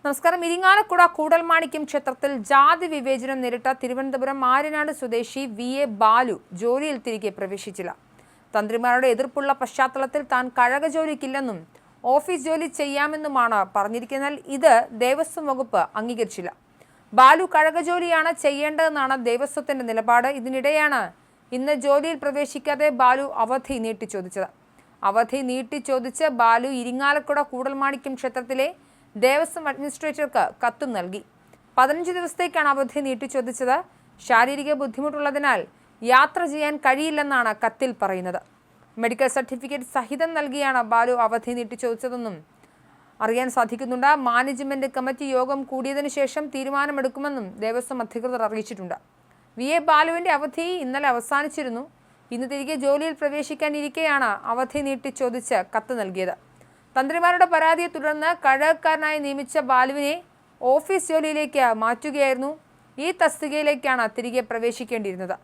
നമസ്കാരം. ഇരിങ്ങാലക്കുട കൂടൽമാണിക്യം ക്ഷേത്രത്തിൽ ജാതി വിവേചനം നേരിട്ട തിരുവനന്തപുരം ആര്യനാട് സ്വദേശി VA ബാലു ജോലിയിൽ തിരികെ പ്രവേശിച്ചില്ല. തന്ത്രിമാരുടെ എതിർപ്പുള്ള പശ്ചാത്തലത്തിൽ താൻ കഴക ജോലിക്കില്ലെന്നും ഓഫീസ് ജോലി ചെയ്യാമെന്നുമാണ് പറഞ്ഞിരിക്കുന്നത്. ഇത് ദേവസ്വം വകുപ്പ് അംഗീകരിച്ചില്ല. ബാലു കഴക ജോലിയാണ് ചെയ്യേണ്ടതെന്നാണ് ദേവസ്വത്തിന്റെ നിലപാട്. ഇതിനിടെയാണ് ഇന്ന് ജോലിയിൽ പ്രവേശിക്കാതെ ബാലു അവധി നീട്ടിച്ചോദിച്ചത്. അവധി നീട്ടിച്ചോദിച്ച് ബാലു ഇരിങ്ങാലക്കുട കൂടൽമാണിക്യം ക്ഷേത്രത്തിലെ ദേവസ്വം അഡ്മിനിസ്ട്രേറ്റർക്ക് കത്തും നൽകി. 15 ദിവസത്തേക്കാണ് അവധി നീട്ടിച്ചോദിച്ചത്. ശാരീരിക ബുദ്ധിമുട്ടുള്ളതിനാൽ യാത്ര ചെയ്യാൻ കഴിയില്ലെന്നാണ് കത്തിൽ പറയുന്നത്. മെഡിക്കൽ സർട്ടിഫിക്കറ്റ് സഹിതം നൽകിയാണ് ബാലു അവധി നീട്ടിച്ചോദിച്ചതെന്നും അറിയാൻ സാധിക്കുന്നുണ്ട്. മാനേജ്മെന്റ് കമ്മിറ്റി യോഗം കൂടിയതിനു ശേഷം തീരുമാനമെടുക്കുമെന്നും ദേവസ്വം അധികൃതർ അറിയിച്ചിട്ടുണ്ട്. VA ബാലുവിന്റെ അവധി ഇന്നലെ അവസാനിച്ചിരുന്നു. ഇന്ന് തിരികെ ജോലിയിൽ പ്രവേശിക്കാനിരിക്കെയാണ് അവധി നീട്ടിച്ചോദിച്ച് കത്ത് നൽകിയത്. തന്ത്രിമാരുടെ പരാതിയെ തുടർന്ന് കഴകക്കാരനായി നിയമിച്ച ബാലുവിനെ ഓഫീസ് ജോലിയിലേക്ക് മാറ്റുകയായിരുന്നു. ഈ തസ്തികയിലേക്കാണ് തിരികെ പ്രവേശിക്കേണ്ടിയിരുന്നത്.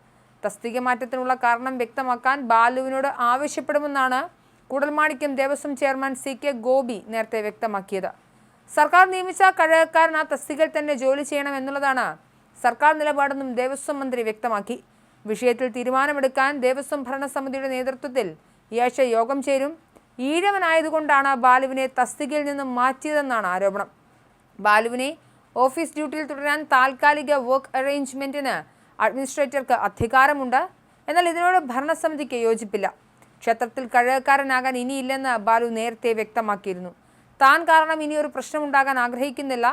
തസ്തിക മാറ്റത്തിനുള്ള കാരണം വ്യക്തമാക്കാൻ ബാലുവിനോട് ആവശ്യപ്പെടുമെന്നാണ് കൂടൽമാണിക്യം ദേവസ്വം ചെയർമാൻ CK ഗോപി നേരത്തെ വ്യക്തമാക്കിയത്. സർക്കാർ നിയമിച്ച കഴകക്കാരൻ ആ തസ്തികയിൽ തന്നെ ജോലി ചെയ്യണമെന്നുള്ളതാണ് സർക്കാർ നിലപാടെന്നും ദേവസ്വം മന്ത്രി വ്യക്തമാക്കി. വിഷയത്തിൽ തീരുമാനമെടുക്കാൻ ദേവസ്വം ഭരണസമിതിയുടെ നേതൃത്വത്തിൽ ഈ ആഴ്ച യോഗം ചേരും. ഈഴവനായതുകൊണ്ടാണ് ബാലുവിനെ തസ്തികയിൽ നിന്നും മാറ്റിയതെന്നാണ് ആരോപണം. ബാലുവിനെ ഓഫീസ് ഡ്യൂട്ടിയിൽ തുടരാൻ താൽക്കാലിക വർക്ക് അറേഞ്ച്മെന്റിന് അഡ്മിനിസ്ട്രേറ്റർക്ക് അധികാരമുണ്ട്. എന്നാൽ ഇതിനോട് ഭരണസമിതിക്ക് യോജിപ്പില്ല. ക്ഷേത്രത്തിൽ കഴകക്കാരനാകാൻ ഇനിയില്ലെന്ന് ബാലു നേരത്തെ വ്യക്തമാക്കിയിരുന്നു. താൻ കാരണം ഇനി ഒരു പ്രശ്നമുണ്ടാകാൻ ആഗ്രഹിക്കുന്നില്ല.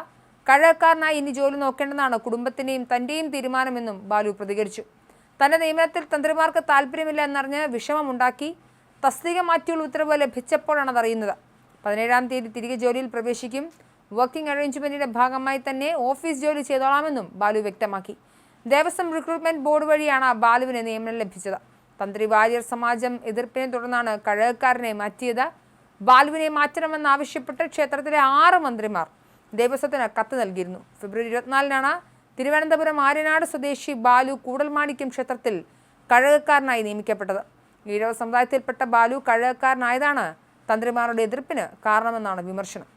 കഴകക്കാരനായി ഇനി ജോലി നോക്കേണ്ടതാണ് കുടുംബത്തിന്റെയും തന്റെയും തീരുമാനമെന്നും ബാലു പ്രതികരിച്ചു. തന്റെ നിയമനത്തിൽ തന്ത്രിമാർക്ക് താല്പര്യമില്ല എന്നറിഞ്ഞ് വിഷമമുണ്ടാക്കി. തസ്തിക മാറ്റിയുള്ള ഉത്തരവ് ലഭിച്ചപ്പോഴാണ് അതറിയുന്നത്. 17-ാം തീയതി തിരികെ ജോലിയിൽ പ്രവേശിക്കും. വർക്കിംഗ് അറേഞ്ച്മെന്റിന്റെ ഭാഗമായി തന്നെ ഓഫീസ് ജോലി ചെയ്തോളാമെന്നും ബാലു വ്യക്തമാക്കി. ദേവസ്വം റിക്രൂട്ട്മെന്റ് ബോർഡ് വഴിയാണ് ബാലുവിന് നിയമനം ലഭിച്ചത്. തന്ത്രി വാര്യർ സമാജം എതിർപ്പിനെ തുടർന്നാണ് കഴകക്കാരനെ മാറ്റിയത്. ബാലുവിനെ മാറ്റണമെന്നാവശ്യപ്പെട്ട് ക്ഷേത്രത്തിലെ 6 മന്ത്രിമാർ ദേവസ്വത്തിന് കത്ത് നൽകിയിരുന്നു. ഫെബ്രുവരി 24-നാണ് തിരുവനന്തപുരം ആര്യനാട് സ്വദേശി ബാലു കൂടൽമാണിക്യം ക്ഷേത്രത്തിൽ കഴകക്കാരനായി നിയമിക്കപ്പെട്ടത്. ഈഴവ സമുദായത്തിൽപ്പെട്ട ബാലു കഴകക്കാരനായതാണ് തന്ത്രിമാരുടെ എതിർപ്പിന് കാരണമെന്നാണ് വിമർശനം.